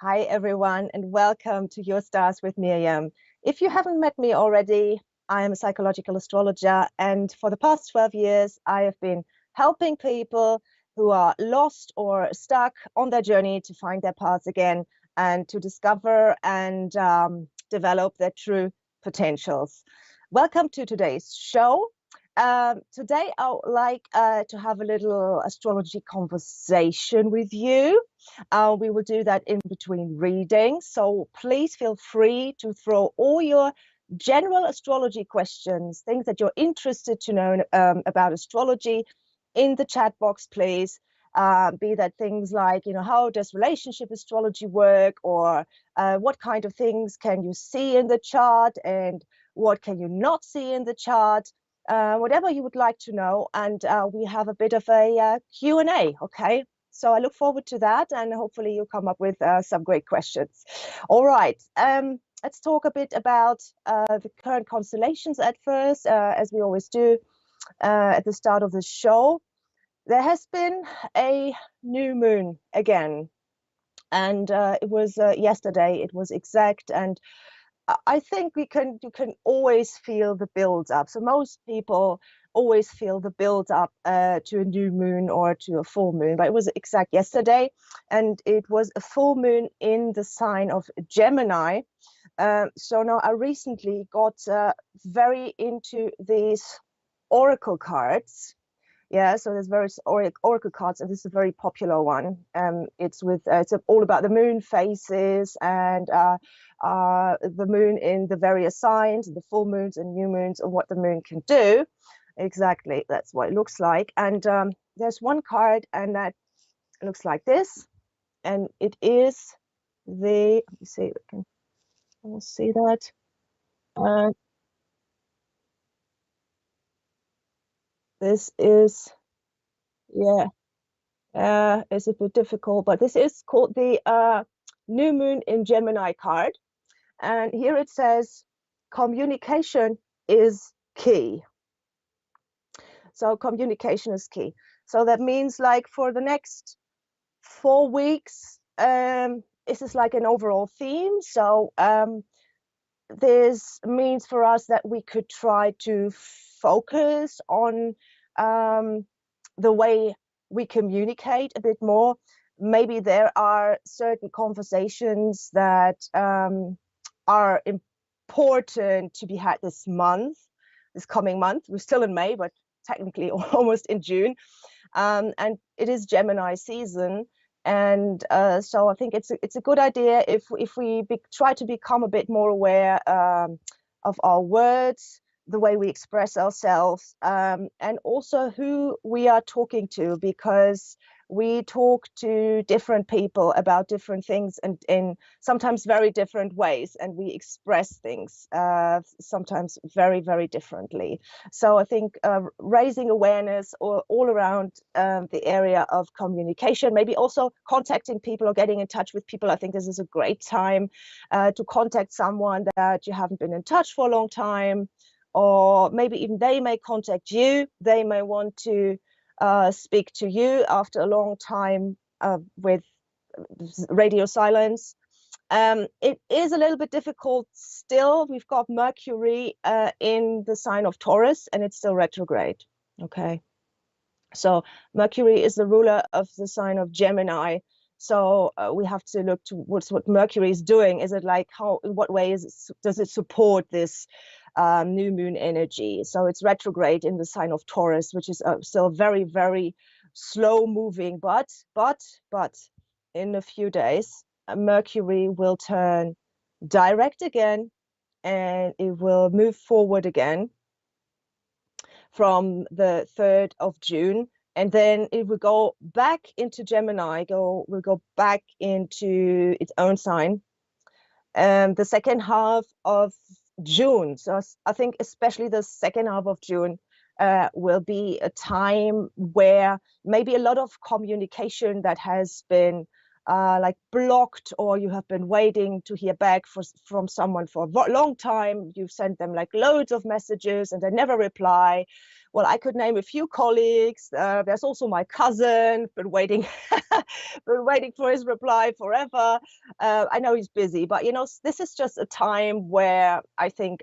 Hi, everyone, and welcome to Your Stars with Mirjam. If you haven't met me already, I am a psychological astrologer, and for the past 12 years, I have been helping people who are lost or stuck on their journey to find their paths again and to discover and develop their true potentials. Welcome to today's show. Today, I would like to have a little astrology conversation with you. We will do that in between readings, so please feel free to throw all your general astrology questions, things that you're interested to know about astrology, in the chat box, please. Be that things like, how does relationship astrology work, or what kind of things can you see in the chart, and what can you not see in the chart? Whatever you would like to know, and we have a bit of a Q&A, okay? So I look forward to that, and hopefully you'll come up with some great questions. All right, let's talk a bit about the current constellations at first, as we always do at the start of the show. There has been a new moon again, and it was yesterday. It was exact, and I think you can always feel the build up. So most people always feel the build up to a new moon or to a full moon, but it was exact yesterday, and it was a full moon in the sign of Gemini. So now I recently got very into these oracle cards. Yeah, so there's various oracle cards, and this is a very popular one. It's all about the moon phases and the moon in the various signs, the full moons and new moons, and what the moon can do. Exactly, that's what it looks like. And there's one card, and that looks like this, and it is the. Let me see if we can see that. This is, yeah. It's a bit difficult, but this is called the New Moon in Gemini card. And here it says, communication is key. So communication is key. So that means, like, for the next 4 weeks, this is like an overall theme. So this means for us that we could try to focus on the way we communicate a bit more. Maybe there are certain conversations that are important to be had this coming month. We're still in May, but technically almost in June. And it is Gemini season. And so I think it's a good idea if we try to become a bit more aware of our words, the way we express ourselves, and also who we are talking to, because we talk to different people about different things and in sometimes very different ways, and we express things sometimes very, very differently. So I think raising awareness all around the area of communication, maybe also contacting people or getting in touch with people. I think this is a great time to contact someone that you haven't been in touch for a long time, or maybe even they may contact you. They may want to speak to you after a long time with radio silence. It is a little bit difficult still. We've got Mercury in the sign of Taurus, and it's still retrograde. Okay, so Mercury is the ruler of the sign of Gemini. So we have to look towards what Mercury is doing. Is it like in what way does it support this new moon energy? So it's retrograde in the sign of Taurus, which is still very, very slow moving. But in a few days, Mercury will turn direct again, and it will move forward again from the 3rd of June. And then it will go back into Gemini, will go back into its own sign the second half of June. So I think especially the second half of June will be a time where maybe a lot of communication that has been like blocked, or you have been waiting to hear back from someone for a long time. You've sent them like loads of messages and they never reply. Well, I could name a few colleagues. There's also my cousin, been waiting, been waiting for his reply forever. I know he's busy, but this is just a time where I think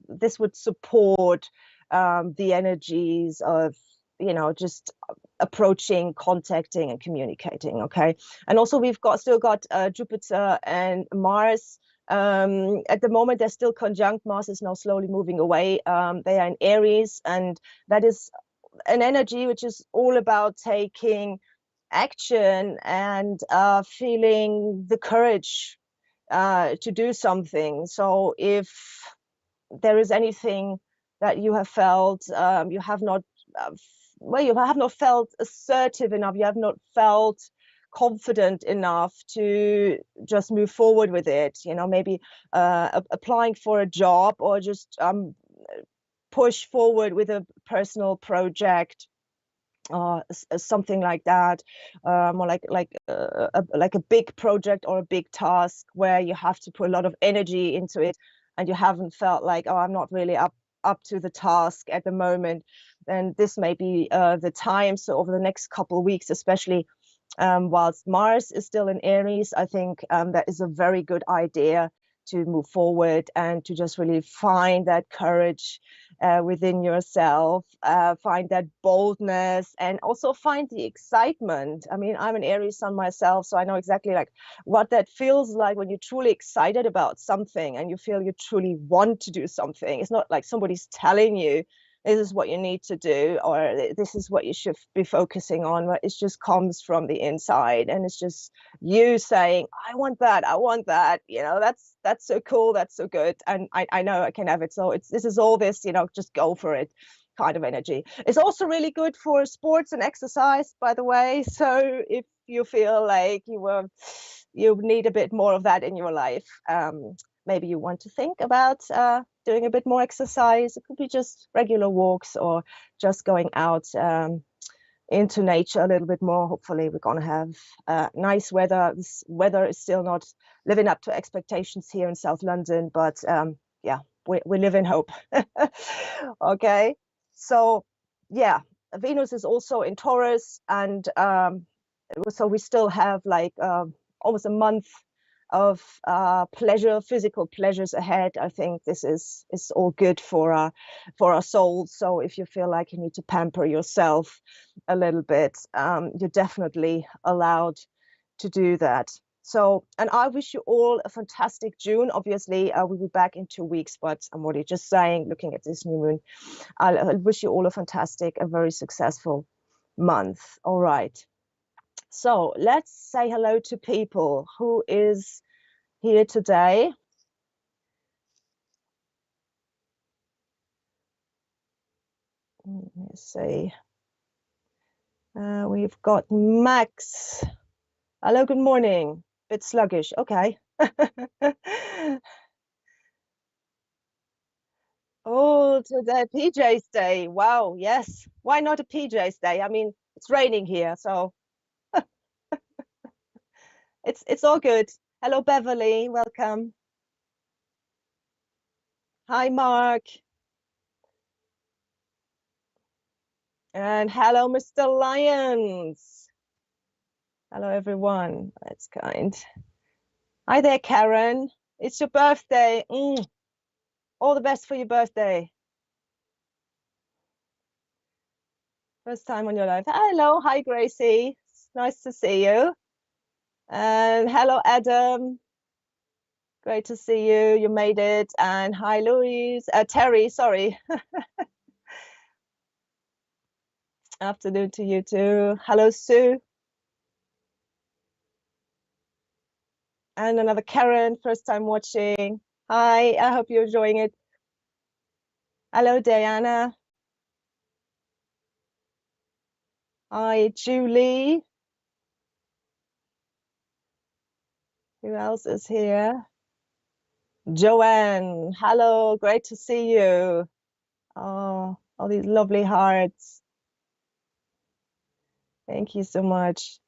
this would support the energies of just approaching, contacting, and communicating. Okay, and also we've still got Jupiter and Mars. At the moment, they're still conjunct. Mars is now slowly moving away. They are in Aries, and that is an energy which is all about taking action and feeling the courage to do something. So if there is anything that you have felt, you have not you have not felt assertive enough, you have not felt confident enough to just move forward with it, maybe applying for a job, or just push forward with a personal project, something like that, or like a big project or a big task where you have to put a lot of energy into it, and you haven't felt like, oh, I'm not really up to the task at the moment. Then this may be the time. So over the next couple of weeks, especially whilst Mars is still in Aries, I think that is a very good idea to move forward and to just really find that courage within yourself, find that boldness, and also find the excitement. I mean, I'm an Aries sun myself, so I know exactly like what that feels like when you're truly excited about something and you feel you truly want to do something. It's not like somebody's telling you this is what you need to do, or this is what you should be focusing on, but it just comes from the inside, and it's just you saying, I want that, that's so cool, that's so good, and I know I can have it. So this is all this, just go for it kind of energy. It's also really good for sports and exercise, by the way. So if you feel like you need a bit more of that in your life, maybe you want to think about doing a bit more exercise. It could be just regular walks, or just going out into nature a little bit more. Hopefully we're going to have nice weather. This weather is still not living up to expectations here in South London, but yeah, we live in hope. Okay, so yeah, Venus is also in Taurus, and so we still have like almost a month of physical pleasures ahead. I think this is all good for our souls. So if you feel like you need to pamper yourself a little bit, you're definitely allowed to do that. So, and I wish you all a fantastic June. Obviously, we'll be back in 2 weeks, but I'm already just saying, looking at this new moon, I wish you all a fantastic, a very successful month. All right. So let's say hello to people. Who is here today? Let's see. We've got Max. Hello, good morning. Bit sluggish. Okay. Oh, today PJ's day. Wow, yes. Why not a PJ's day? I mean, it's raining here, so it's all good. Hello, Beverly. Welcome. Hi, Mark. And hello, Mr. Lyons. Hello, everyone. That's kind. Hi there, Karen. It's your birthday. All the best for your birthday. First time on your life. Hello. Hi, Gracie. It's nice to see you. And hello, Adam. Great to see you. You made it. And hi, Louise. Terry, sorry. Afternoon to you too. Hello, Sue. And another Karen, first time watching. Hi, I hope you're enjoying it. Hello, Diana. Hi, Julie. Who else is here? Joanne. Hello, great to see you. Oh, all these lovely hearts. Thank you so much.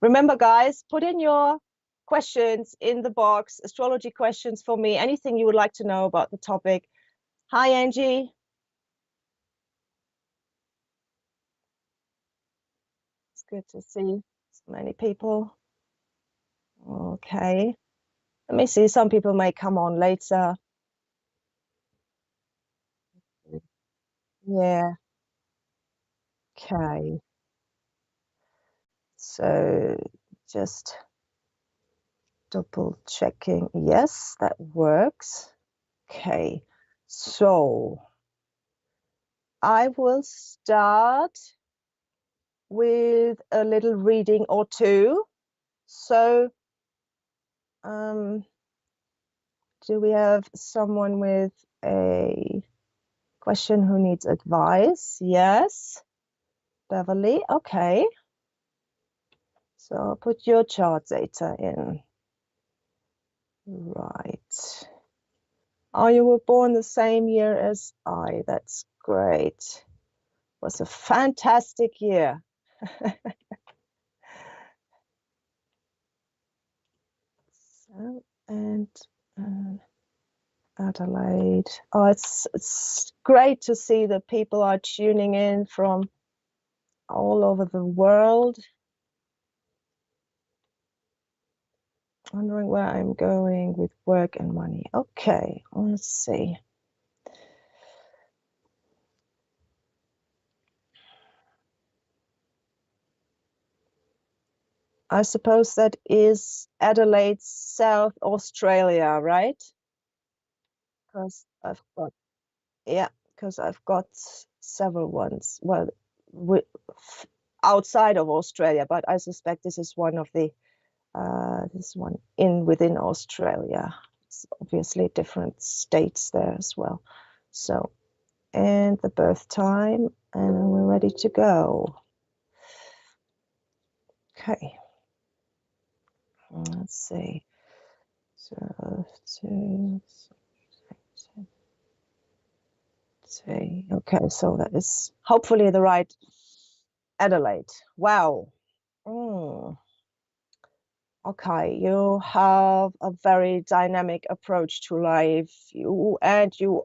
Remember, guys, put in your questions in the box, astrology questions for me, anything you would like to know about the topic. Hi, Angie. It's good to see so many people. Okay. Let me see. Some people may come on later. Yeah. Okay. So just double checking. Yes, that works. Okay. So I will start with a little reading or two. So, do we have someone with a question who needs advice? Yes, Beverly. Okay. So I'll put your chart data in. Right. Oh, you were born the same year as I. That's great. It was a fantastic year. So, and Adelaide. Oh, it's great to see that people are tuning in from all over the world. Wondering where I'm going with work and money. Okay, let's see. I suppose that is Adelaide, South Australia, right? Because I've got, yeah, because I've got several ones. Well, outside of Australia, but I suspect this is one of the this one within Australia. It's obviously different states there as well. So, and the birth time, and we're ready to go. Okay. Let's see. So, okay, so that is hopefully the right Adelaide. Wow. Mm. Okay, you have a very dynamic approach to life. You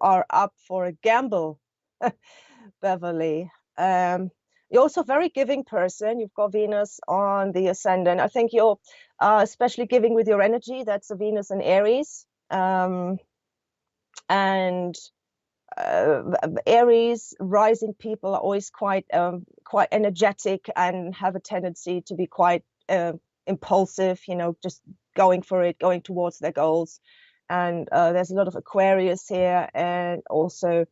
are up for a gamble, Beverly. You're also a very giving person. You've got Venus on the ascendant. I think you're especially giving with your energy. That's a Venus in Aries. And Aries rising people are always quite energetic and have a tendency to be quite impulsive, just going for it, going towards their goals. And there's a lot of Aquarius here, and also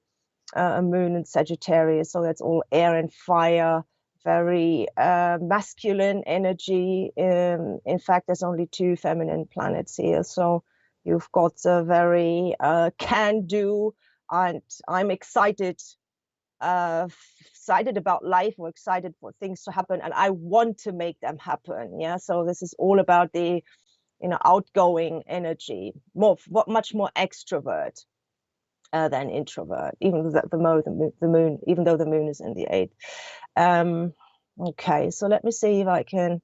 a moon in Sagittarius. So that's all air and fire, very masculine energy. In fact, there's only two feminine planets here. So you've got a very can-do, and I'm excited excited about life, or excited for things to happen, and I want to make them happen. Yeah, so this is all about the outgoing energy, much more extrovert than introvert, even though the moon, even though the moon is in the 8th. Okay, so let me see if I can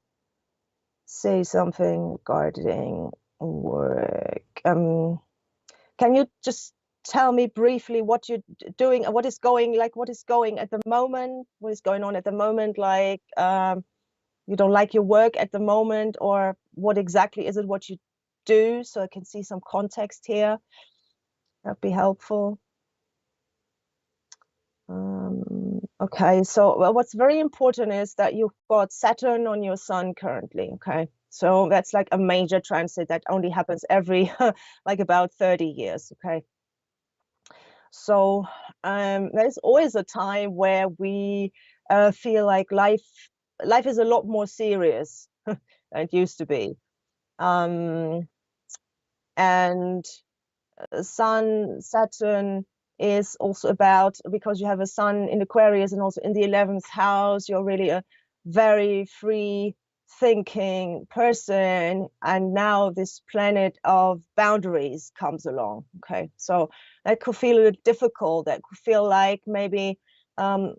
say something regarding work. Can you just tell me briefly what you're doing, what is going at the moment, what is going on at the moment, like you don't like your work at the moment, or what exactly is it what you do, so I can see some context here? That'd be helpful. Okay, so what's very important is that you've got Saturn on your sun currently. Okay, so that's like a major transit that only happens every like about 30 years. Okay, so there's always a time where we feel like life is a lot more serious than it used to be. And Sun, Saturn is also about, because you have a sun in Aquarius and also in the 11th house, you're really a very free thinking person, and now this planet of boundaries comes along. Okay, so that could feel a little difficult. That could feel like maybe a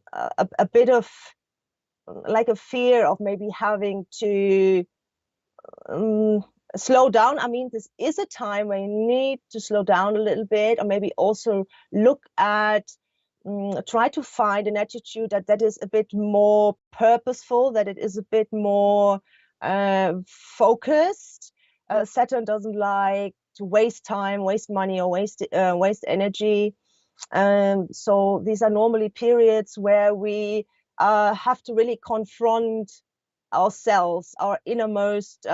bit of like a fear of maybe having to slow down. I mean, this is a time where you need to slow down a little bit, or maybe also look at, try to find an attitude that is a bit more purposeful, that it is a bit more focused. Saturn doesn't like to waste time, waste money, or waste energy. So these are normally periods where we have to really confront ourselves, our innermost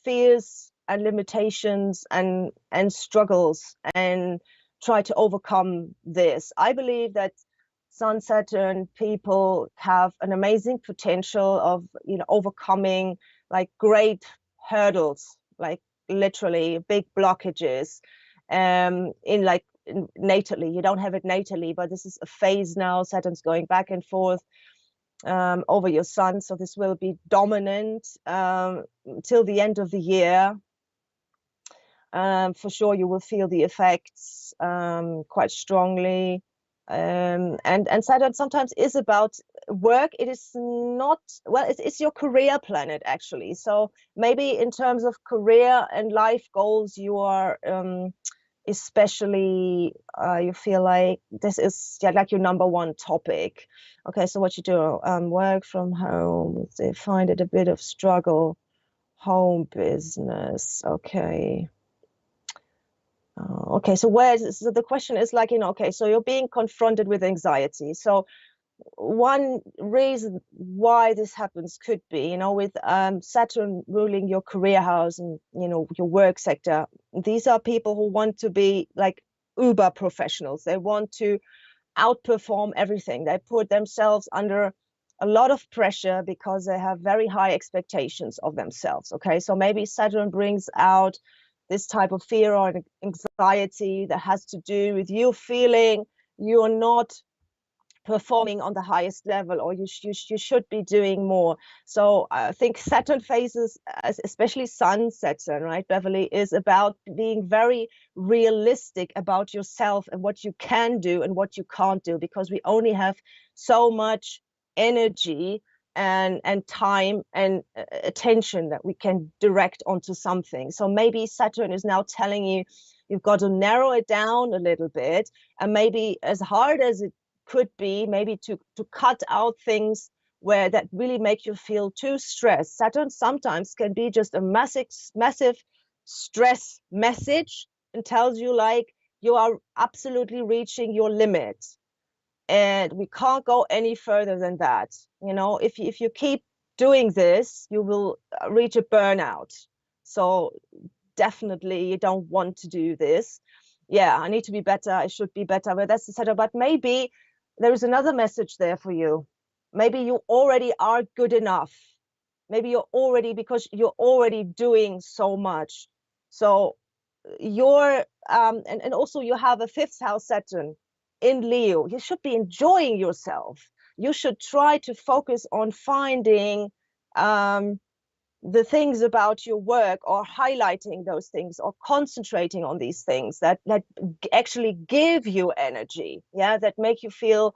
fears and limitations and struggles, and try to overcome this. I believe that Sun Saturn people have an amazing potential of, overcoming like great hurdles, like literally big blockages, natally. You don't have it natally, but this is a phase now. Saturn's going back and forth over your sun, so this will be dominant till the end of the year. For sure, you will feel the effects quite strongly. And Saturn sometimes is about work. It is not, well, it's your career planet, actually. So maybe in terms of career and life goals, you are especially you feel like this is like your number one topic. Okay, so what you do, work from home, they find it a bit of struggle. Home business, okay. Okay, so so the question is like, okay, so you're being confronted with anxiety. So one reason why this happens could be, with Saturn ruling your career house and, your work sector. These are people who want to be like uber professionals. They want to outperform everything. They put themselves under a lot of pressure because they have very high expectations of themselves. Okay, so maybe Saturn brings out this type of fear or anxiety that has to do with you feeling you're not performing on the highest level, or you should be doing more. So I think Saturn phases, especially Sun Saturn, right, Beverly, is about being very realistic about yourself and what you can do and what you can't do, because we only have so much energy and time and attention that we can direct onto something. So maybe Saturn is now telling you you've got to narrow it down a little bit, and maybe as hard as it could be, maybe to cut out things where that really make you feel too stressed. Saturn sometimes can be just a massive stress message and tells you like you are absolutely reaching your limit and we can't go any further than that. If you keep doing this, you will reach a burnout. So definitely you don't want to do this. Yeah, I need to be better, I should be better, but that's the setup. But maybe there is another message there for you. Maybe you already are good enough. Maybe because you're already doing so much. So you're and also you have a fifth house Saturn in Leo. You should be enjoying yourself. You should try to focus on finding the things about your work, or highlighting those things, or concentrating on these things that actually give you energy, that make you feel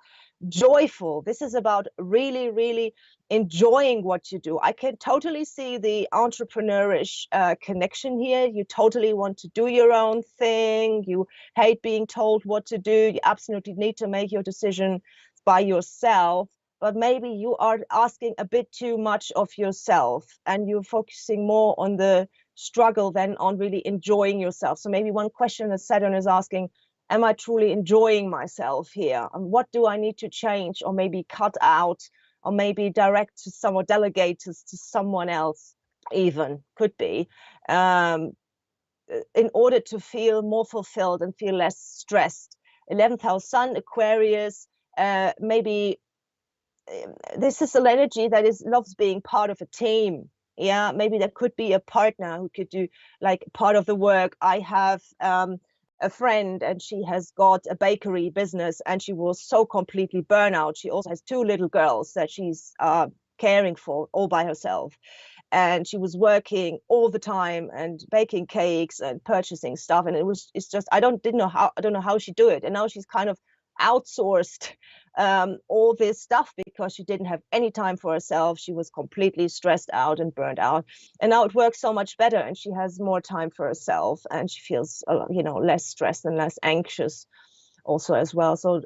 joyful. This is about really, really enjoying what you do. I can totally see the entrepreneurish connection here. You totally want to do your own thing. You hate being told what to do. You absolutely need to make your decision by yourself. But maybe you are asking a bit too much of yourself, and you're focusing more on the struggle than on really enjoying yourself. So maybe one question that Saturn is asking, am I truly enjoying myself here? And what do I need to change, or maybe cut out, or maybe direct to someone, delegate to someone else, even could be, in order to feel more fulfilled and feel less stressed. 11th house Sun, Aquarius, maybe this is an energy that loves being part of a team. Yeah, maybe there could be a partner who could do like part of the work. I have a friend, and she has got a bakery business, and she was so completely burnout. She also has 2 little girls that she's caring for all by herself, and she was working all the time and baking cakes and purchasing stuff, and it's just I don't know how she do it. And now she's kind of outsourced all this stuff because she didn't have any time for herself. She was completely stressed out and burned out. And now it works so much better, and she has more time for herself, and she feels, less stressed and less anxious also as well. So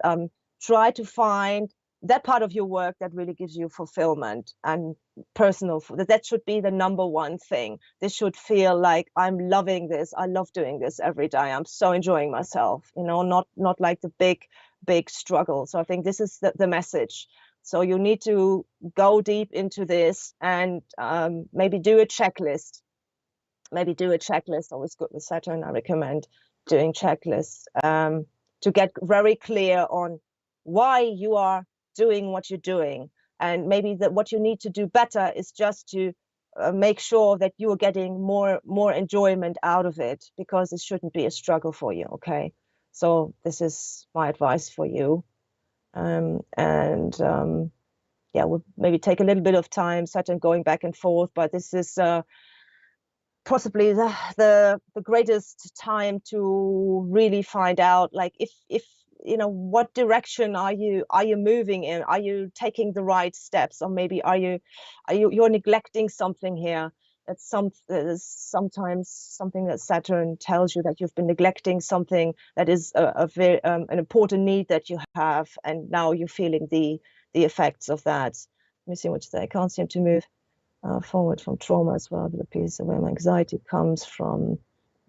try to find that part of your work that really gives you fulfillment and personal. That should be the number one thing. This should feel like, I'm loving this. I love doing this every day. I'm so enjoying myself, not like the big struggle. So I think this is the message. So you need to go deep into this and maybe do a checklist. Always good with Saturn. I recommend doing checklists to get very clear on why you are doing what you're doing, and maybe that what you need to do better is just to make sure that you are getting more enjoyment out of it, because it shouldn't be a struggle for you. Okay, so this is my advice for you. Yeah, we'll maybe take a little bit of time, Saturn going back and forth, but this is possibly the greatest time to really find out, like, if what direction are you moving in? Are you taking the right steps, or maybe you're neglecting something here? It's sometimes something that Saturn tells you, that you've been neglecting something that is a very an important need that you have, and now you're feeling the effects of that. Let me see what they can't seem to move forward from trauma as well, the piece of where anxiety comes from.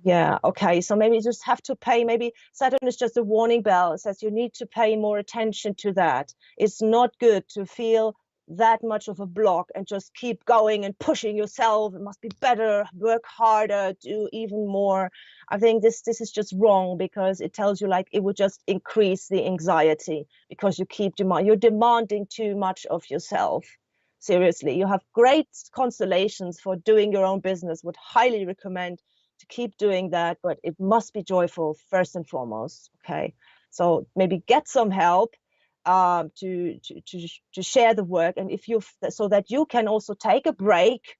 Yeah, okay, so maybe you just have to pay, maybe Saturn is just a warning bell. It says you need to pay more attention to that. It's not good to feel that much of a block and just keep going and pushing yourself. It must be better, work harder, do even more. I think this is just wrong, because it tells you, like, it would just increase the anxiety, because you're demanding too much of yourself. Seriously, you have great constellations for doing your own business. Would highly recommend to keep doing that, but it must be joyful first and foremost. Okay, so maybe get some help to share the work, and so that you can also take a break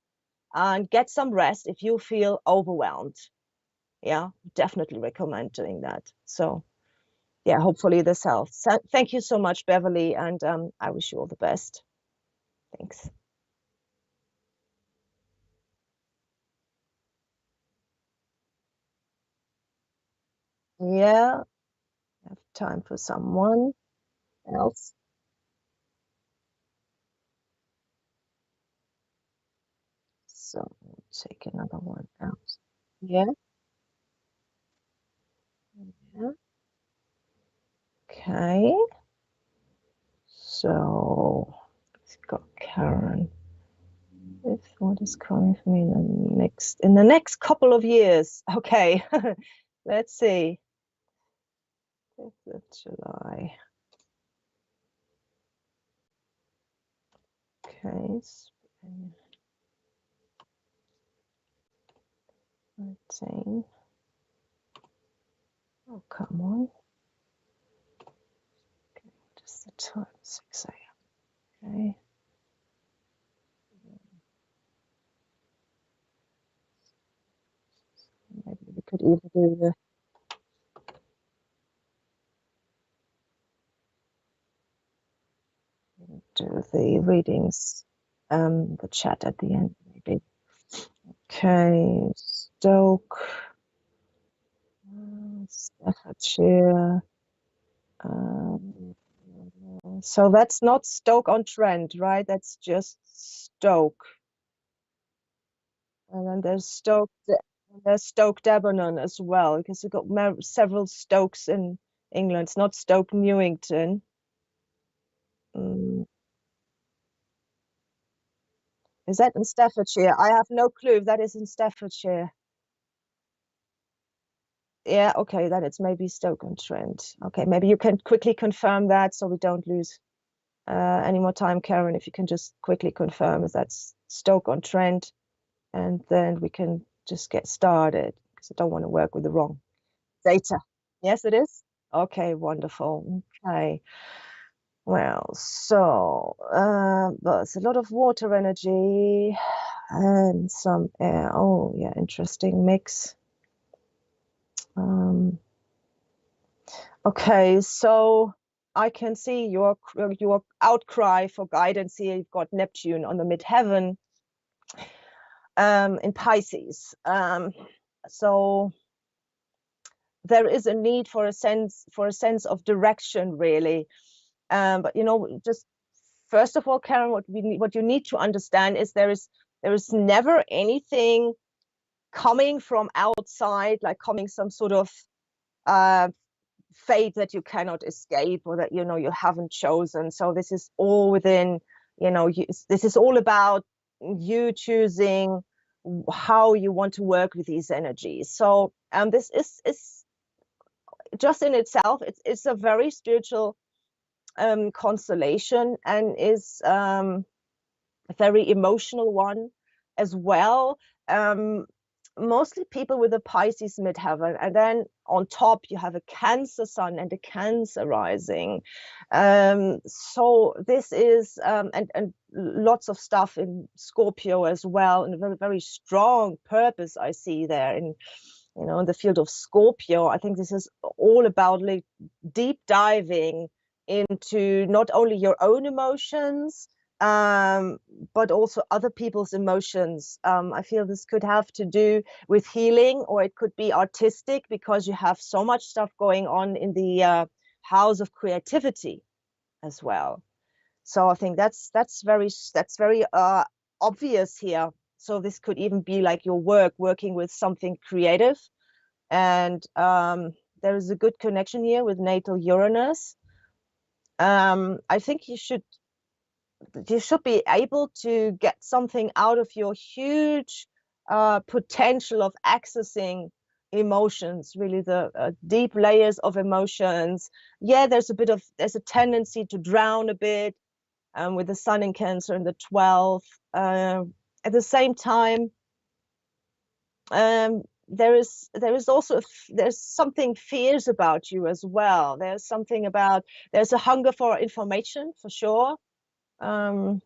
and get some rest if you feel overwhelmed. Yeah, definitely recommend doing that. So yeah, hopefully this helps. So, thank you so much, Beverly, and I wish you all the best. Thanks. Yeah, I have time for someone else. So we'll take another one out. Yeah. Yeah. Okay. So it's got Karen. If what is coming for me in the next couple of years. Okay. Let's see. 5th of July. Okay. 13. Oh, come on. Okay, just the time, 6 a.m. Okay. Maybe we could even do the readings, the chat at the end, maybe. Okay, Stoke, Staffordshire. So that's not Stoke-on-Trent, right? That's just Stoke. And then there's Stoke-Debenham as well, because we've got several Stokes in England. It's not Stoke-Newington. Mm. Is that in Staffordshire? I have no clue if that is in Staffordshire. Yeah, okay, then it's maybe Stoke-on-Trent. Okay, maybe you can quickly confirm that, so we don't lose any more time, Karen. If you can just quickly confirm if that's Stoke-on-Trent, and then we can just get started, because I don't want to work with the wrong data. Yes, it is. Okay, wonderful. Okay. Well, so there's a lot of water energy and some air. Oh, yeah, interesting mix. Okay, so I can see your outcry for guidance here. You've got Neptune on the midheaven in Pisces. So there is a need for a sense of direction, really. But just first of all, Karen, what you need to understand is there is never anything coming from outside, like coming some sort of fate that you cannot escape, or that you haven't chosen. So this is all within, this is all about you choosing how you want to work with these energies. So this is just in itself, it's a very spiritual constellation, and is a very emotional one as well. Mostly people with a Pisces midheaven, and then on top you have a Cancer sun and a Cancer rising. So this is and lots of stuff in Scorpio as well, and a very, very strong purpose I see there in the field of Scorpio. I think this is all about like deep diving into not only your own emotions, but also other people's emotions. I feel this could have to do with healing, or it could be artistic, because you have so much stuff going on in the house of creativity as well. So I think that's very obvious here. So this could even be like your working with something creative. And there is a good connection here with natal Uranus. I think you should be able to get something out of your huge potential of accessing emotions, really the deep layers of emotions. Yeah, there's a tendency to drown a bit with the sun in Cancer in the 12th. At the same time, there is also there's something fierce about you as well. There's a hunger for information, for sure. But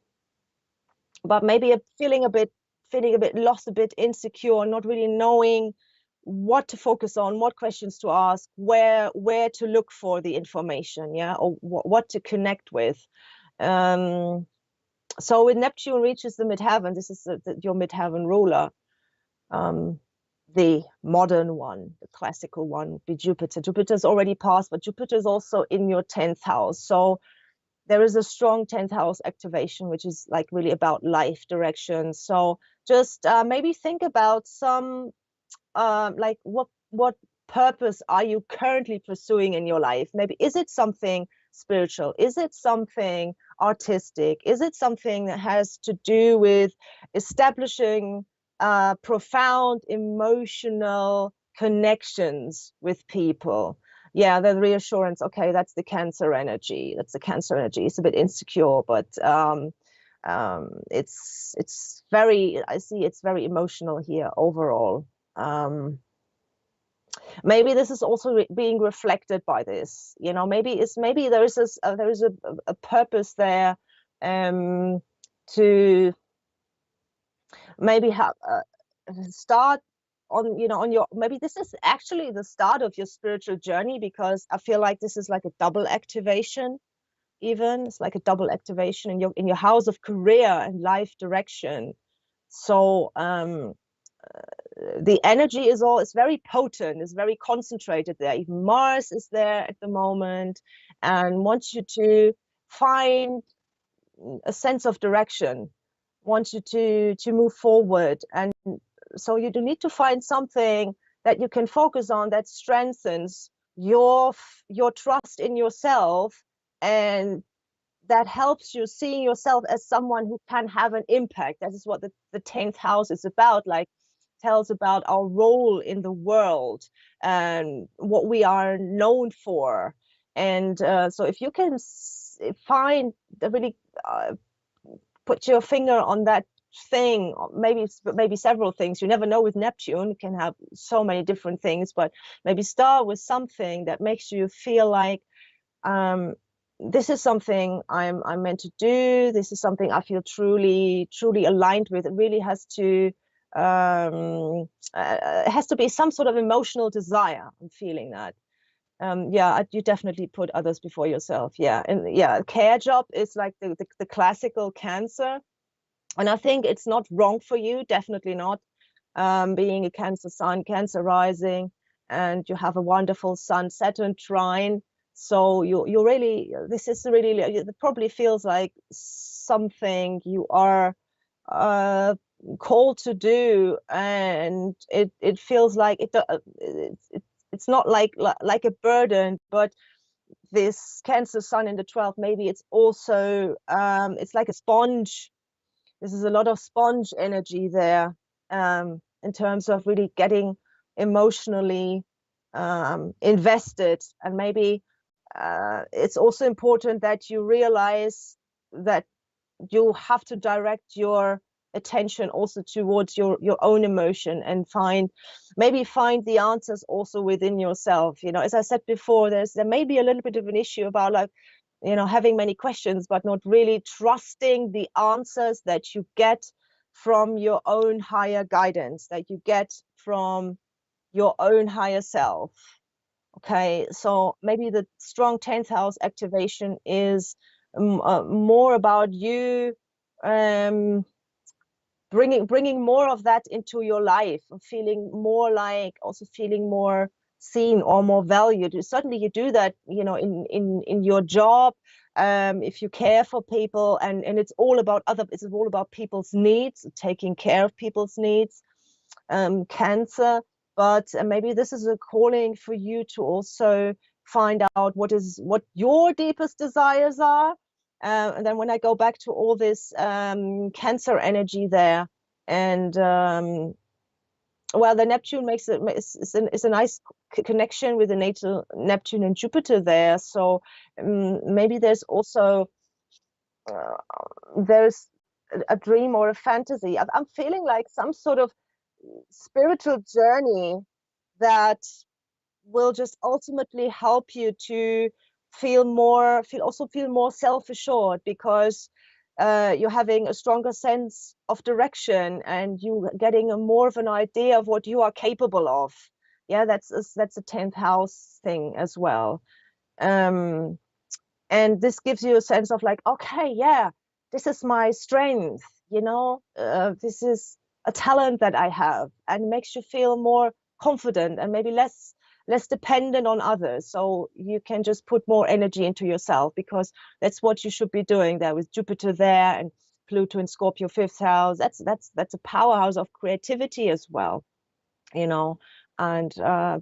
maybe feeling a bit lost, a bit insecure, not really knowing what to focus on, what questions to ask, where to look for the information, yeah, or what to connect with. So when Neptune reaches the midheaven, this is your midheaven ruler, the modern one, the classical one would be Jupiter. Jupiter's already passed, but Jupiter is also in your 10th house. So there is a strong 10th house activation, which is like really about life direction. So just maybe think about some like what purpose are you currently pursuing in your life? Maybe is it something spiritual? Is it something artistic? Is it something that has to do with establishing profound emotional connections with people? Yeah, the reassurance. Okay, that's the Cancer energy. It's a bit insecure, but it's very, I see it's very emotional here overall. Maybe this is also being reflected by this. Maybe there is a purpose there, to maybe have start on your, maybe this is actually the start of your spiritual journey, because I feel like this is like a double activation. Even it's like a double activation in your house of career and life direction. So the energy is very potent, it's very concentrated there. Even Mars is there at the moment and wants you to find a sense of direction, wants you to move forward. And so you do need to find something that you can focus on that strengthens your trust in yourself, and that helps you seeing yourself as someone who can have an impact. That is what the 10th house is about, like tells about our role in the world and what we are known for. And so if you can find really put your finger on that thing, maybe several things, you never know with Neptune, it can have so many different things, but maybe start with something that makes you feel like this is something I'm meant to do, this is something I feel truly aligned with. It really has to it has to be some sort of emotional desire. I'm feeling that. Yeah, you definitely put others before yourself. Yeah, and yeah, care job is like the classical Cancer, and I think it's not wrong for you, definitely not. Being a Cancer sun, Cancer rising, and you have a wonderful Sun Saturn trine. So you really, this is really, it probably feels like something you are uh, called to do, and it feels like it's not like a burden, but this Cancer sun in the 12th, maybe it's also it's like a sponge. This is a lot of sponge energy there, in terms of really getting emotionally invested. And maybe it's also important that you realize that you have to direct your attention also towards your own emotion, and find the answers also within yourself. As I said before, there may be a little bit of an issue about, like, having many questions but not really trusting the answers that you get from your own higher guidance, that you get from your own higher self. Okay, so maybe the strong 10th house activation is more about you um, bringing more of that into your life, feeling more like, also feeling more seen or more valued. Certainly you do that, in your job, if you care for people, and it's all about people's needs, taking care of people's needs, Cancer. But maybe this is a calling for you to also find out what your deepest desires are. And then when I go back to all this Cancer energy there, and well, the Neptune makes it is a nice connection with the natal Neptune and Jupiter there. So maybe there's also there's a dream or a fantasy. I'm feeling like some sort of spiritual journey that will just ultimately help you to feel more self-assured, because you're having a stronger sense of direction, and you getting more of an idea of what you are capable of. Yeah, that's a 10th house thing as well. um and this gives you a sense of, like, okay, yeah, this is my strength, this is a talent that I have, and makes you feel more confident and maybe less dependent on others, so you can just put more energy into yourself, because that's what you should be doing there with Jupiter there and Pluto in Scorpio 5th house. That's a powerhouse of creativity as well, you know and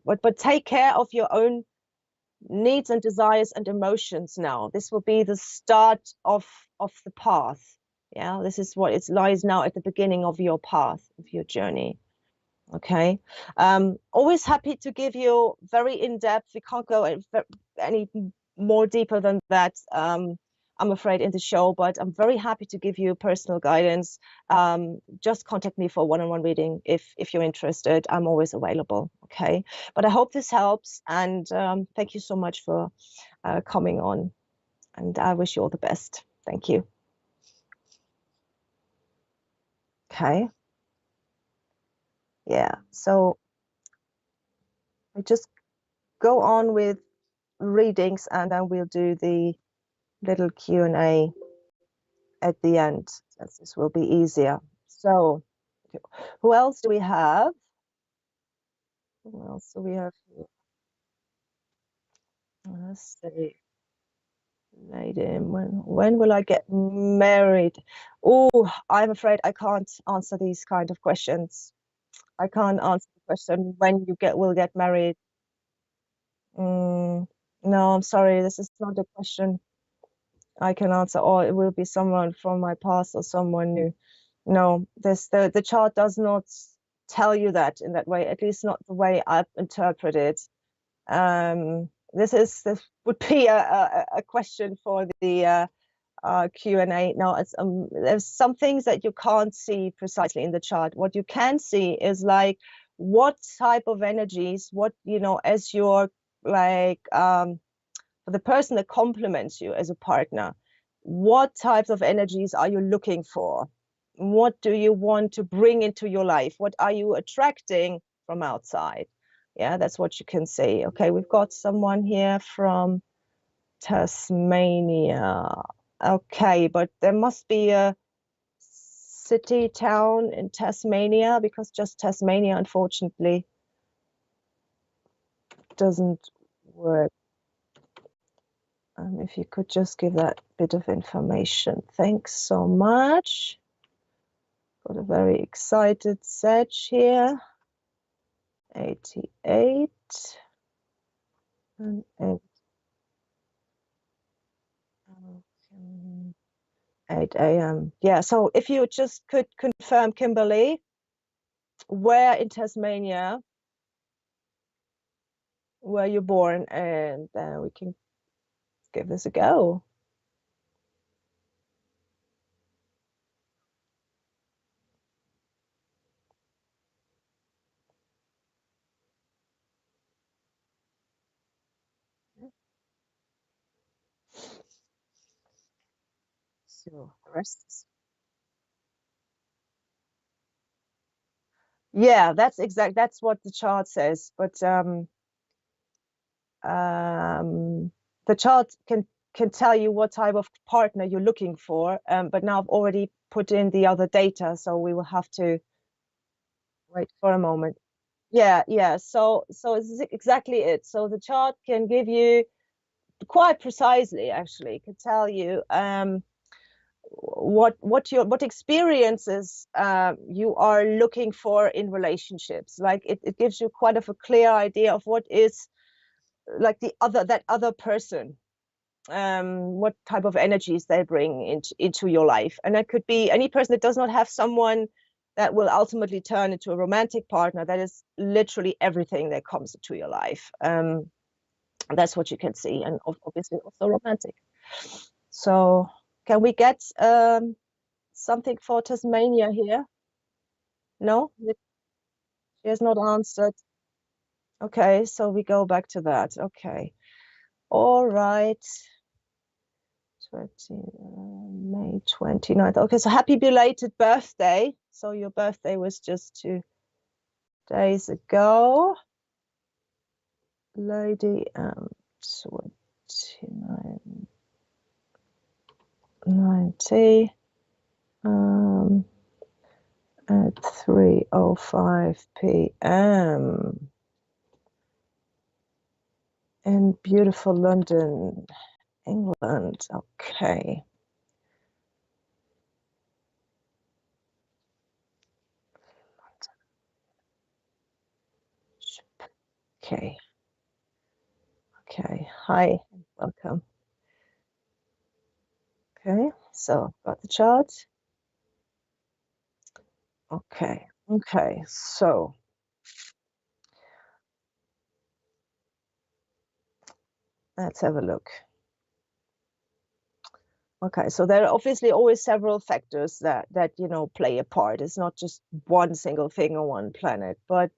but take care of your own needs and desires and emotions now. This will be the start of the path. Yeah, this is what it lies now at the beginning of your path, of your journey. Okay. Always happy to give you very in-depth. We can't go any more deeper than that, I'm afraid, in the show, but I'm very happy to give you personal guidance. Just contact me for a one-on-one reading if you're interested. I'm always available. Okay. But I hope this helps, and thank you so much for coming on, and I wish you all the best. Thank you. Okay. Yeah. So we just go on with readings, and then we'll do the little Q&A at the end, as this will be easier. So who else do we have? Who else do we have here? Let's see. Lady, when will I get married? Oh, I'm afraid I can't answer these kind of questions. I can't answer the question when you will get married. No, I'm sorry, this is not a question I can answer, or it will be someone from my past or someone new. No, the chart does not tell you that in that way, at least not the way I interpret it. This would be a question for the Q&A. Now, there's some things that you can't see precisely in the chart. What you can see is, like, what type of energies, as your, like, for the person that complements you as a partner, what types of energies are you looking for? What do you want to bring into your life? What are you attracting from outside? Yeah, that's what you can see. Okay, we've got someone here from Tasmania. Okay, but there must be a city, town in Tasmania, because just Tasmania, unfortunately, doesn't work. If you could just give that bit of information. Thanks so much. Got a very excited Sedge here. 88 and 8 a.m. Yeah, so if you just could confirm, Kimberly, where in Tasmania were you born, and then we can give this a go. So the rest is... Yeah, that's what the chart says, but the chart can tell you what type of partner you're looking for, but now I've already put in the other data, so we will have to wait for a moment. Yeah, so it's exactly it. So the chart can give you quite precisely, actually, can tell you what experiences you are looking for in relationships. Like it gives you quite of a clear idea of what is like that other person, what type of energies they bring into your life. And that could be any person that does not have someone that will ultimately turn into a romantic partner. That is literally everything that comes into your life. That's what you can see, and obviously also romantic. So can we get something for Tasmania here? No, she has not answered. Okay, so we go back to that. Okay, all right. 20, May 29th. Okay, so happy belated birthday. So your birthday was just 2 days ago. Lady 29, 90 at 3:05 p.m. in beautiful London, England. Okay. Okay. Okay. Hi. Welcome. Okay. So got the chart. Okay. Okay. So let's have a look. Okay, so there are obviously always several factors that play a part. It's not just one single thing on one planet, but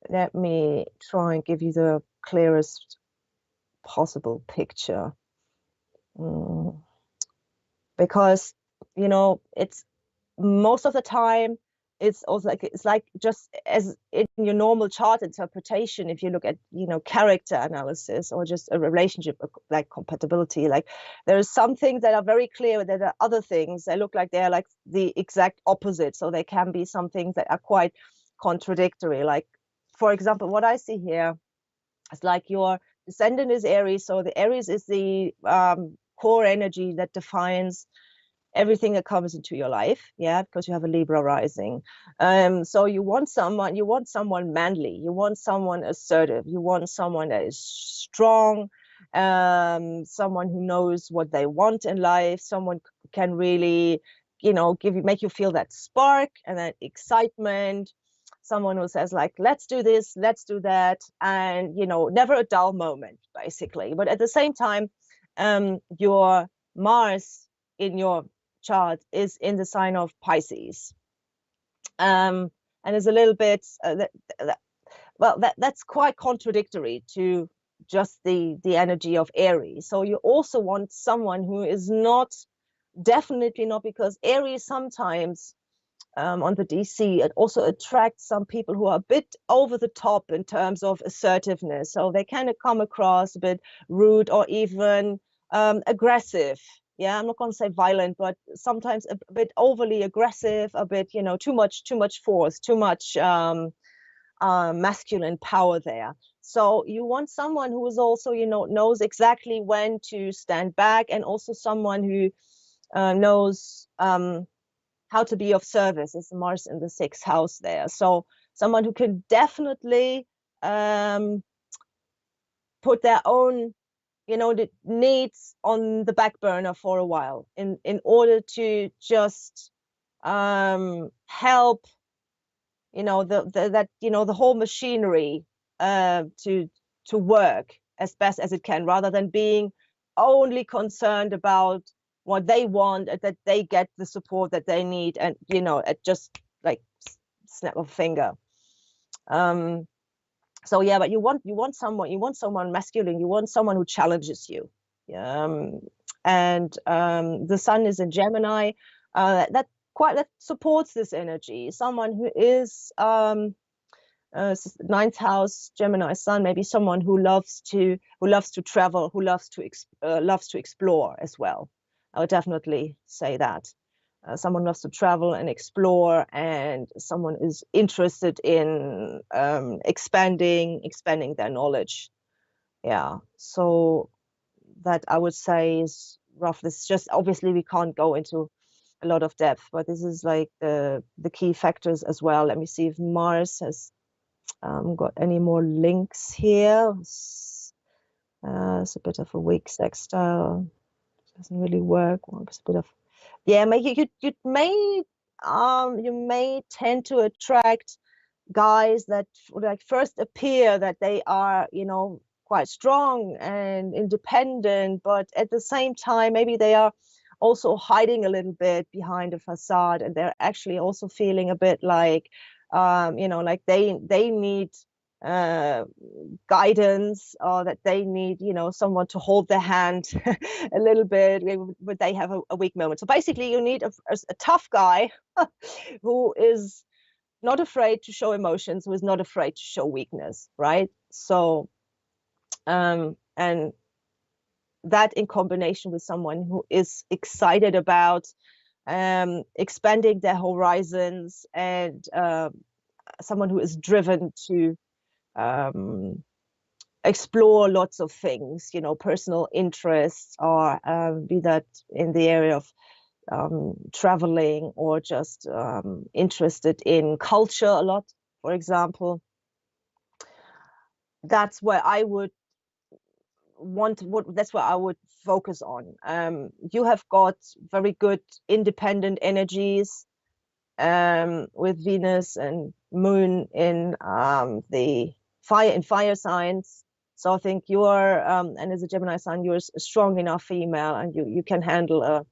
let me try and give you the clearest possible picture. Because it's most of the time it's also like just as in your normal chart interpretation. If you look at character analysis or just a relationship like compatibility, like there are some things that are very clear, there are other things that look like they're like the exact opposite. So there can be some things that are quite contradictory. Like for example, what I see here is like your descendant is Aries, so the Aries is the core energy that defines everything that comes into your life, because you have a Libra rising. So you want someone manly, you want someone assertive, you want someone that is strong, someone who knows what they want in life, someone who can really make you feel that spark and that excitement, someone who says like, let's do this, let's do that, and never a dull moment, basically. But at the same time, your Mars in your chart is in the sign of Pisces, and is a little bit that's quite contradictory to just the energy of Aries. So you also want someone who is not, definitely not, because Aries sometimes on the DC. It also attracts some people who are a bit over the top in terms of assertiveness. So they kind of come across a bit rude or even aggressive. Yeah, I'm not going to say violent, but sometimes a bit overly aggressive, a bit, too much force, too much masculine power there. So you want someone who is also, knows exactly when to stand back, and also someone who knows how to be of service. It's Mars in the 6th house there. So someone who can definitely put their own, the needs on the back burner for a while in order to just help, the whole machinery to work as best as it can, rather than being only concerned about what they want and that they get the support that they need, and at just like snap of a finger. So yeah, but you want someone masculine. You want someone who challenges you. And the sun is in Gemini. That supports this energy. Someone who is 9th house Gemini sun, maybe someone who loves to travel, who loves to explore as well. I would definitely say that. Someone loves to travel and explore, and someone is interested in expanding their knowledge. Yeah, so that I would say is rough. This just, obviously we can't go into a lot of depth, but this is like the key factors as well. Let me see if Mars has got any more links here. It's a bit of a weak sextile. Doesn't really work. Well, it's a bit of, yeah, you may tend to attract guys that like first appear that they are, quite strong and independent, but at the same time maybe they are also hiding a little bit behind a facade, and they're actually also feeling a bit like like they need guidance, or that they need, someone to hold their hand a little bit when they have a weak moment. So basically you need a tough guy who is not afraid to show emotions, who is not afraid to show weakness, right? So and that in combination with someone who is excited about expanding their horizons, and someone who is driven to explore lots of things, personal interests, or be that in the area of traveling, or just interested in culture a lot, for example. That's where I would focus on. You have got very good independent energies with Venus and Moon in the fire signs. So I think you are, and as a Gemini sign, you're a strong enough female, and you can handle a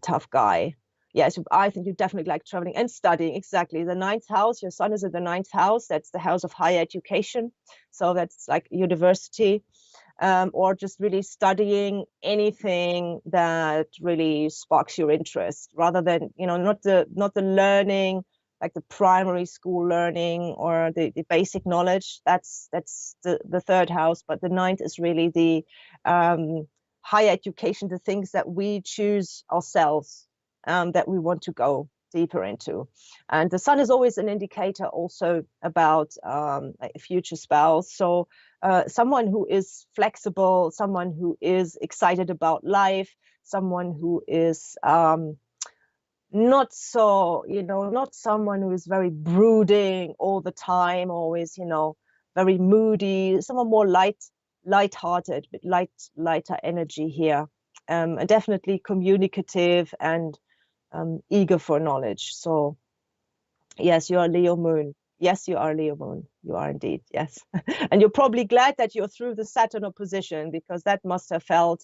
tough guy. Yes, I think you definitely like traveling and studying. Exactly. The 9th house, your sun is in the 9th house. That's the house of higher education. So that's like university, or just really studying anything that really sparks your interest, rather than, not the learning, like the primary school learning or the basic knowledge. That's the 3rd house, but the 9th is really the higher education, the things that we choose ourselves, that we want to go deeper into. And the sun is always an indicator also about a future spouse. So someone who is flexible, someone who is excited about life, someone who is not so, not someone who is very brooding all the time, always, very moody, someone more light-hearted, but lighter energy here, and definitely communicative and eager for knowledge. So yes, you are Leo moon. Yes, you are Leo moon. You are indeed. Yes. And you're probably glad that you're through the Saturn opposition, because that must have felt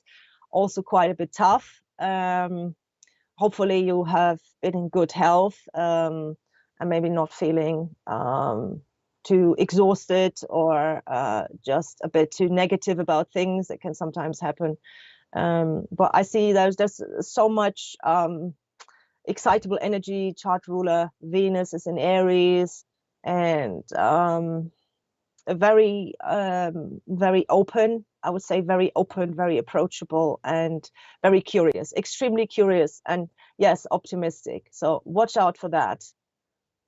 also quite a bit tough. Hopefully you have been in good health, and maybe not feeling too exhausted, or just a bit too negative about things that can sometimes happen. But I see there's so much excitable energy. Chart ruler Venus is in Aries, and very open, I would say, very open, very approachable, and very curious, extremely curious, and yes, optimistic. So watch out for that.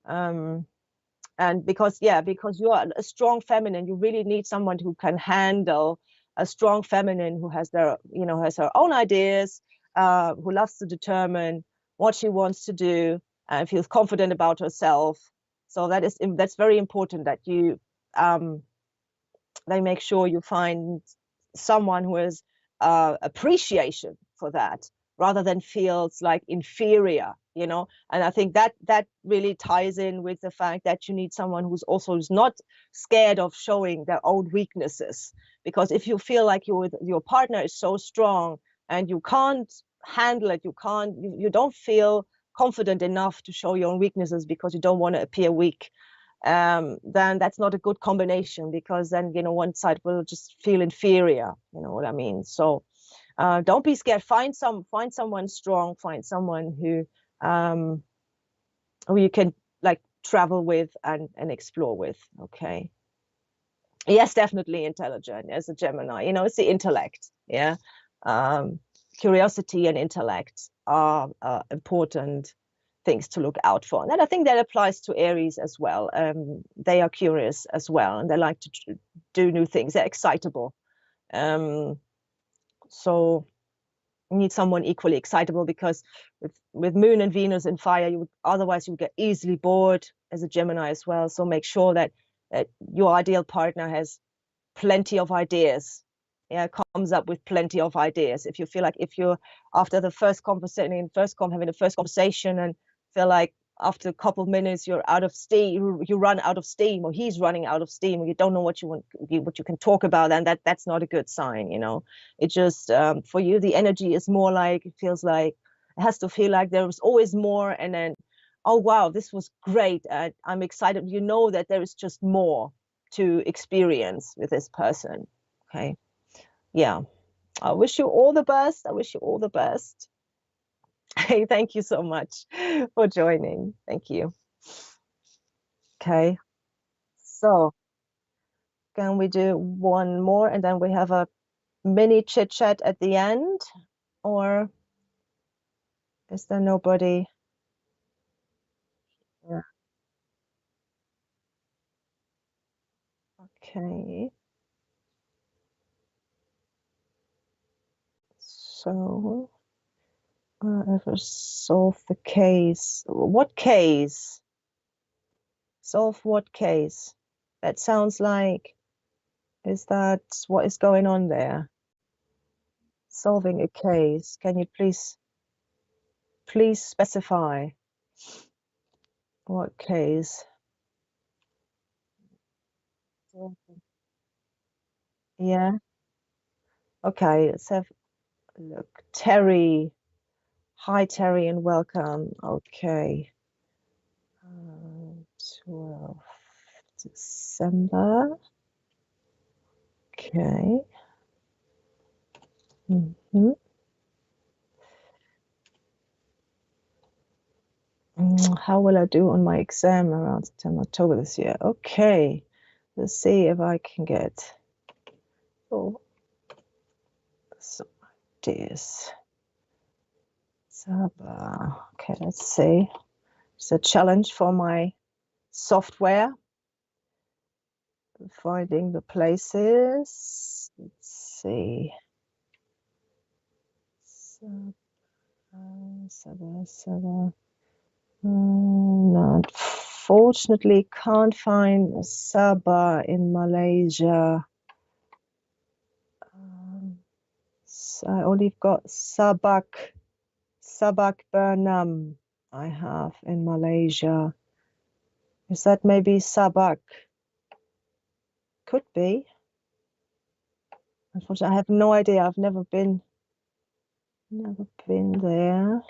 And because you are a strong feminine, you really need someone who can handle a strong feminine who has has her own ideas, who loves to determine what she wants to do and feels confident about herself. So that's very important, that you they make sure you find someone who has appreciation for that, rather than feels like inferior, and I think that really ties in with the fact that you need someone who's not scared of showing their own weaknesses. Because if you feel like your partner is so strong and you can't handle it, you don't feel confident enough to show your own weaknesses because you don't want to appear weak, then that's not a good combination, because then one side will just feel inferior. You know what I mean? So don't be scared. Find someone strong. Find someone who you can like travel with and explore with. Okay. Yes, definitely intelligent as a Gemini. It's the intellect. Yeah. Curiosity and intellect are important things to look out for. And I think that applies to Aries as well. They are curious as well, and they like to do new things. They're excitable. So you need someone equally excitable, because with Moon and Venus in fire, otherwise you get easily bored as a Gemini as well. So make sure that your ideal partner has plenty of ideas. Yeah, comes up with plenty of ideas. If you feel like, if you're after the first conversation, having the first conversation, and feel like after a couple of minutes you're out of steam, you run out of steam, or he's running out of steam, or you don't know what you can talk about, and that's not a good sign. It just for you, the energy is more like, it feels like, it has to feel like there was always more, and then, oh wow, this was great, I'm excited. That there is just more to experience with this person. Okay. Yeah. I wish you all the best. Hey, thank you so much for joining. Thank you. Okay. So can we do one more and then we have a mini chit chat at the end? Or is there nobody? Yeah. Okay. So ever solve the case? What case? Solve what case? That sounds like, is that what is going on there? Solving a case. Can you please specify what case? Yeah. Okay, let's have a look. Terry. Hi, Terry, and welcome. Okay. 12th December. Okay. How will I do on my exam around September, October this year? Okay. Let's see if I can get some ideas. Okay, let's see. It's a challenge for my software. Finding the places. Let's see. No, unfortunately, can't find Sabah in Malaysia. So I only got Sabak Bernam. I have in Malaysia. Is that maybe Sabak? Could be. Unfortunately, I have no idea. I've never been there.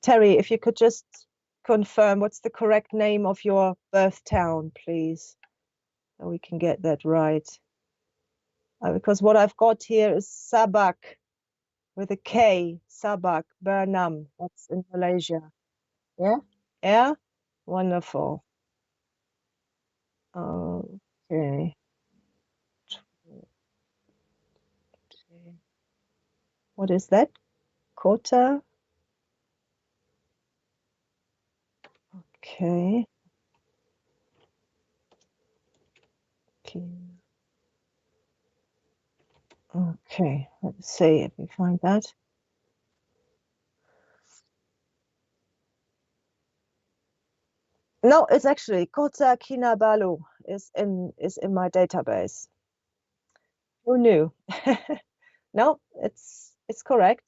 Terry, if you could just confirm what's the correct name of your birth town, please, so we can get that right. Because what I've got here is Sabak with a K, Sabak, Bernam. That's in Malaysia. Yeah? Yeah? Wonderful. Okay. What is that? Kota? Okay. Okay, let's see if we find that. No, it's actually Kota Kinabalu is in my database. Who knew? No, it's correct.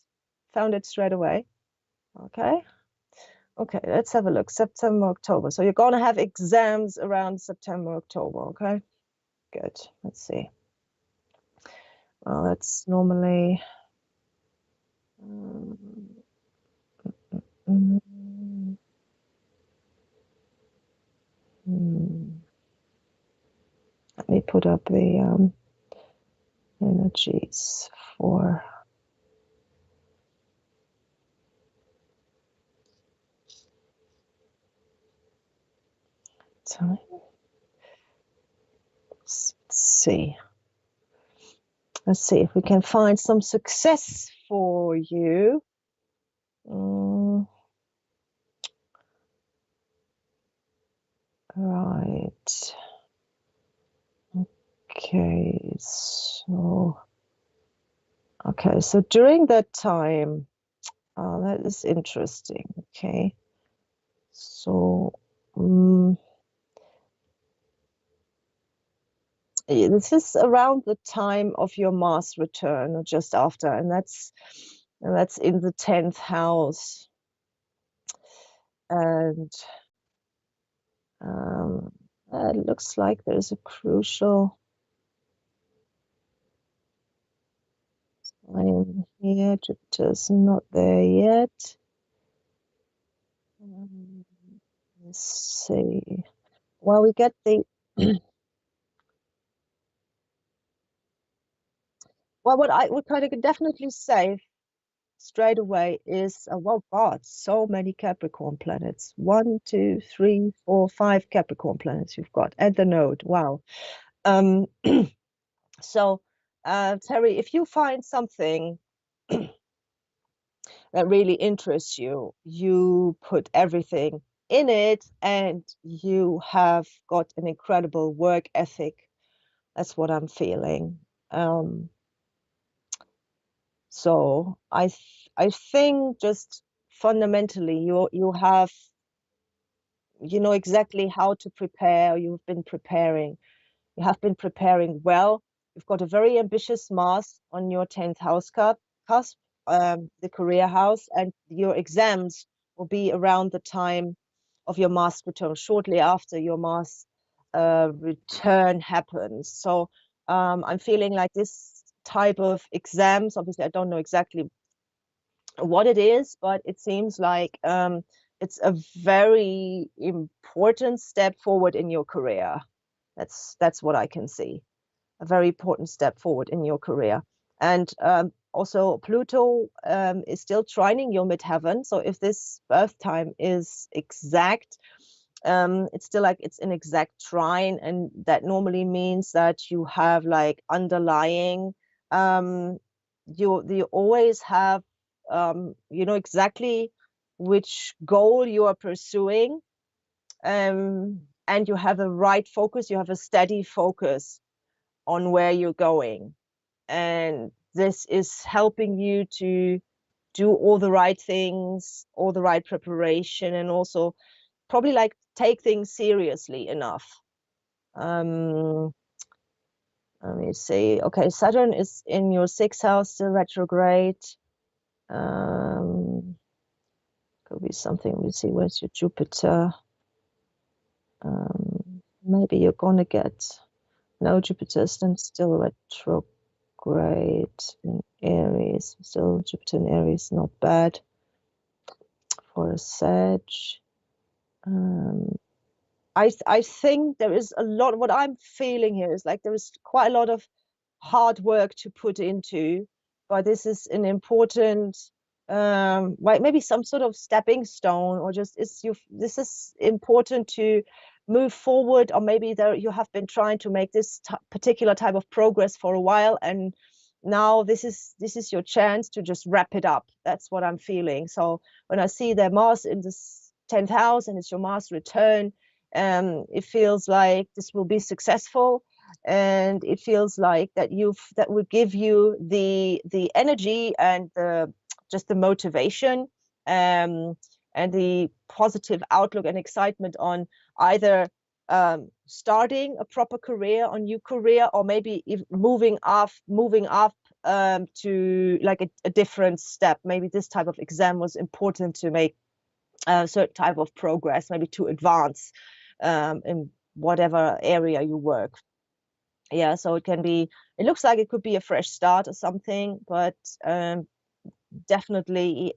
Found it straight away. Okay. Okay, let's have a look. September, October. So you're gonna have exams around September, October, okay? Good. Let's see. Well, that's normally mm, mm, mm. Let me put up the energies for time. Let's see. Let's see if we can find some success for you. Right. Okay, so during that time, that is interesting. Okay, so this is around the time of your Mars return, or just after, and that's in the 10th house, and it looks like there's a crucial sign here. Jupiter's not there yet. Let's see. Well, we get the well, what I would kind of definitely say straight away is, well, God, so many Capricorn planets. 1, 2, 3, 4, 5 Capricorn planets you've got at the node. Wow. Um, so, Terry, if you find something that really interests you, you put everything in it, and you have got an incredible work ethic. That's what I'm feeling. So I think just fundamentally you know exactly how to prepare. You've been preparing. You have been preparing well. You've got a very ambitious Mars on your 10th house cusp, the career house, and your exams will be around the time of your Mars return, shortly after your Mars return happens. So I'm feeling like this type of exams, obviously I don't know exactly what it is, but it seems like it's a very important step forward in your career. That's what I can see. A very important step forward in your career. And also Pluto is still trining your midheaven. So if this birth time is exact, it's still like it's an exact trine, and that normally means that you have like underlying you always have you know exactly which goal you are pursuing, and you have a right focus, you have a steady focus on where you're going, and this is helping you to do all the right things, all the right preparation, and also probably like take things seriously enough. um Let me see. Okay, Saturn is in your 6th house, still retrograde. um Could be something. We see where's your Jupiter. Maybe you're gonna get no Jupiter and still retrograde in Aries. Still Jupiter in Aries, not bad for a Sag. I think there is a lot. What I'm feeling here is like there is quite a lot of hard work to put into, but this is an important, like maybe some sort of stepping stone, or just this is important to move forward, or maybe there you have been trying to make this particular type of progress for a while, and now this is your chance to just wrap it up. That's what I'm feeling. So when I see their Mars in this 10th house and it's your Mars return, it feels like this will be successful, and it feels like that will give you the energy and just the motivation, and the positive outlook and excitement on either starting a proper career, a new career, or maybe moving up to like a different step. Maybe this type of exam was important to make a certain type of progress, maybe to advance in whatever area you work. Yeah, so it looks like it could be a fresh start or something, but definitely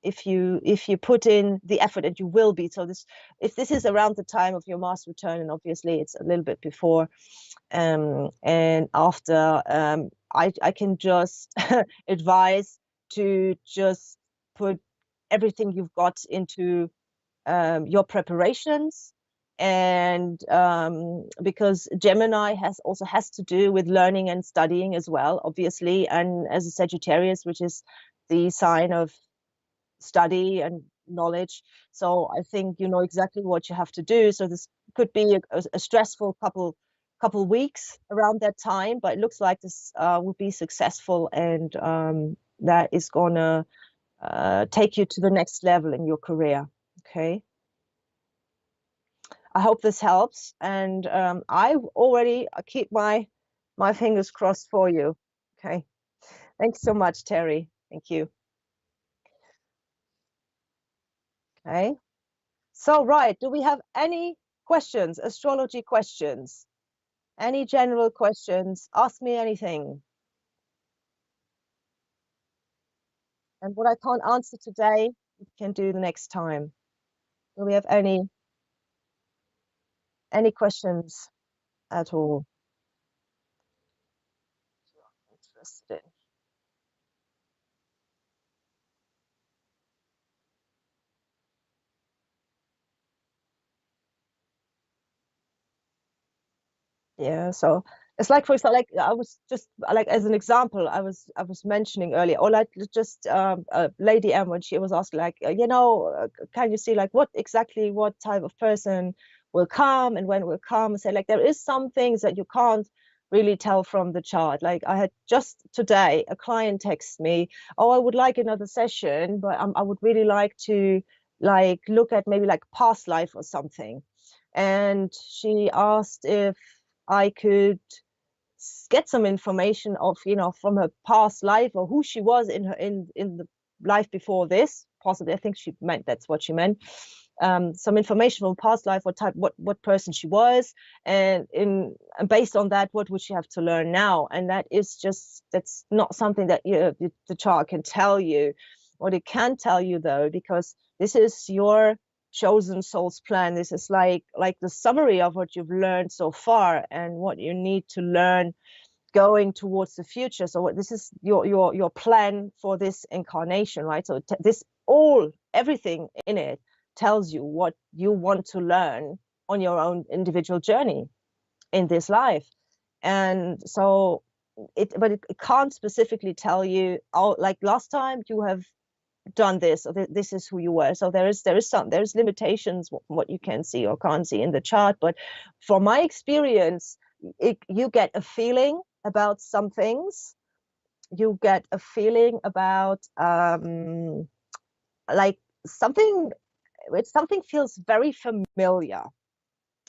if you put in the effort, and you will be. So if this is around the time of your Mars return, and obviously it's a little bit before and after, I can just advise to just put everything you've got into your preparations. And because Gemini has to do with learning and studying as well, obviously, and as a Sagittarius, which is the sign of study and knowledge. So I think you know exactly what you have to do. So this could be a stressful couple weeks around that time, but it looks like this will be successful, and that is gonna take you to the next level in your career. Okay. I hope this helps, and I keep my fingers crossed for you. Okay. Thanks so much, Terry. Thank you. Okay. So, right, do we have any questions, astrology questions? Any general questions? Ask me anything. And what I can't answer today, we can do the next time. Do we have any questions at all? Interested in? Yeah, so it's like, for example, like I was just like as an example, I was mentioning earlier, or like just Lady M, when she was asked like, can you see like what type of person will come and when will come? Say like there is some things that you can't really tell from the chart. Like I had just today a client text me, oh, I would like another session, but I would really like to like look at maybe like past life or something. And she asked if I could get some information of, from her past life, or who she was in the life before this. Possibly, I think she meant that's what she meant. Some information from past life, what person she was, and based on that, what would she have to learn now? And that's not something that the chart can tell you. What it can tell you, though, because this is your chosen soul's plan. This is like the summary of what you've learned so far and what you need to learn going towards the future. So this is your plan for this incarnation, right? So everything in it tells you what you want to learn on your own individual journey in this life. And so it can't specifically tell you, oh, like last time you have done this, or this is who you were. So there's limitations what you can see or can't see in the chart. But from my experience, you get a feeling about some things. You get a feeling about like something feels very familiar.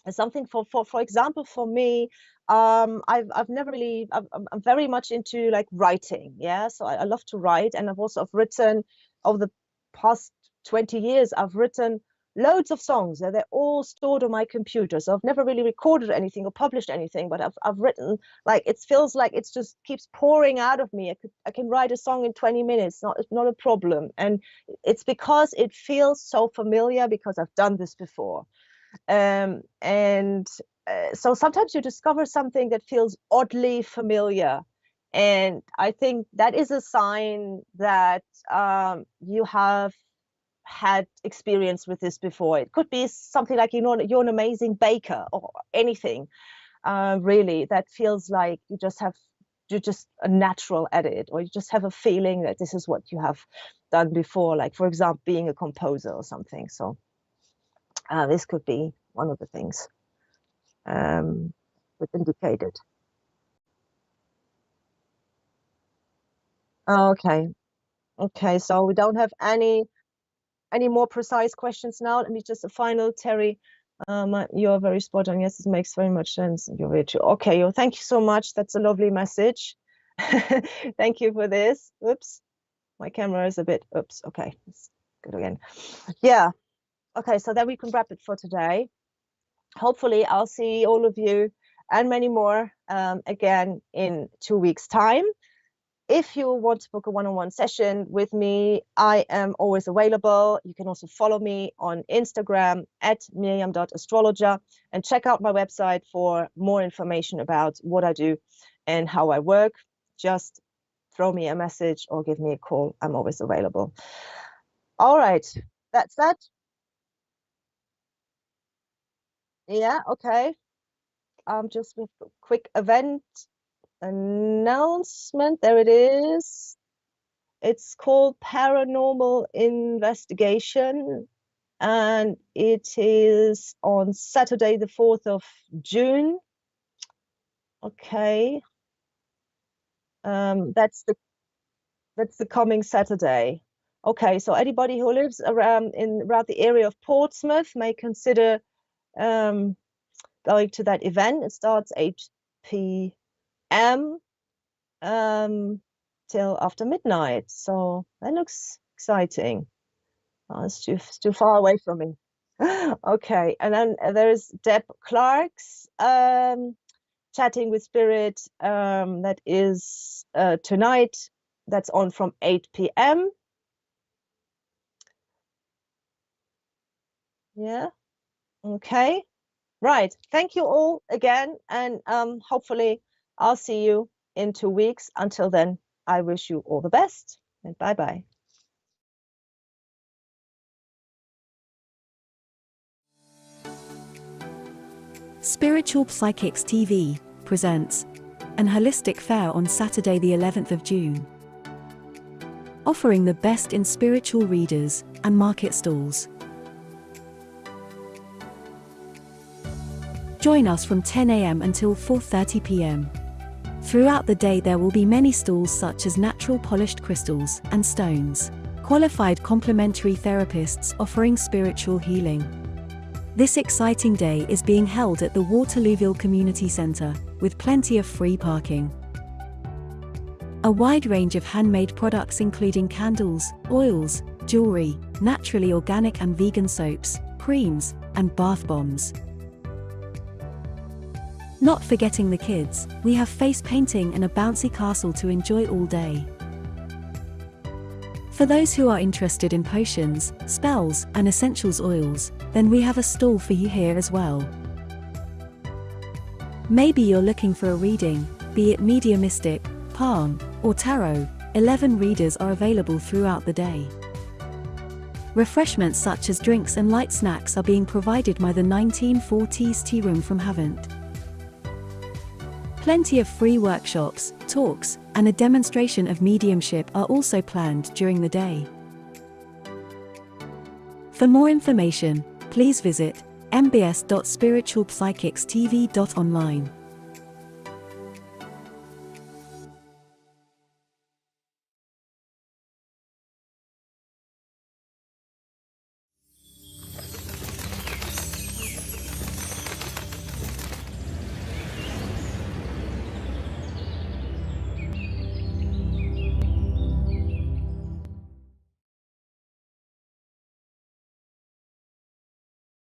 Something for example, for me, I've never really, I'm very much into like writing. Yeah, so I love to write, and I've written over the past 20 years. I've written loads of songs, and they're all stored on my computer. So I've never really recorded anything or published anything, but I've written, like it feels like it's just keeps pouring out of me. I can write a song in 20 minutes. It's not a problem, and it's because it feels so familiar, because I've done this before. And so sometimes you discover something that feels oddly familiar. And I think that is a sign that you have had experience with this before. It could be something like, you're an amazing baker or anything, really, that feels like you're just a natural at it, or you just have a feeling that this is what you have done before, like, for example, being a composer or something. So this could be one of the things that indicated. Okay. Okay, so we don't have any more precise questions now. Let me just a final, Terry. You're very spot on. Yes, it makes very much sense. You're very true. Okay, well, thank you so much. That's a lovely message. Thank you for this. Oops, my camera is a bit. Oops. Okay, let's go again. Yeah. Okay, so then we can wrap it for today. Hopefully, I'll see all of you and many more again in 2 weeks' time. If you want to book a one-on-one session with me, I am always available. You can also follow me on Instagram at mirjam.astrologer and check out my website for more information about what I do and how I work. Just throw me a message or give me a call. I'm always available. All right, that's that. Yeah, okay. Just with a quick event announcement. There it is. It's called Paranormal Investigation, and it is on Saturday, the 4th of June. Okay. That's the coming Saturday. Okay, so anybody who lives around the area of Portsmouth may consider going to that event. It starts 8 p.m. Till after midnight. So that looks exciting. Oh, it's too far away from me. Okay, and then there's Deb Clark's Chatting with Spirit. That is tonight. That's on from 8 p.m. Yeah. Okay. Right. Thank you all again, and hopefully I'll see you in 2 weeks. Until then, I wish you all the best, and bye-bye. Spiritual Psychics TV presents an holistic fair on Saturday the 11th of June, offering the best in spiritual readers and market stalls. Join us from 10 a.m. until 4:30 p.m. Throughout the day there will be many stalls such as natural polished crystals and stones, qualified complementary therapists offering spiritual healing. This exciting day is being held at the Waterlooville Community Centre, with plenty of free parking. A wide range of handmade products including candles, oils, jewelry, naturally organic and vegan soaps, creams, and bath bombs. Not forgetting the kids, we have face painting and a bouncy castle to enjoy all day. For those who are interested in potions, spells, and essentials oils, then we have a stall for you here as well. Maybe you're looking for a reading, be it mediumistic, palm, or tarot. 11 readers are available throughout the day. Refreshments such as drinks and light snacks are being provided by the 1940s Tea Room from Havant. Plenty of free workshops, talks, and a demonstration of mediumship are also planned during the day. For more information, please visit mbs.spiritualpsychicstv.online.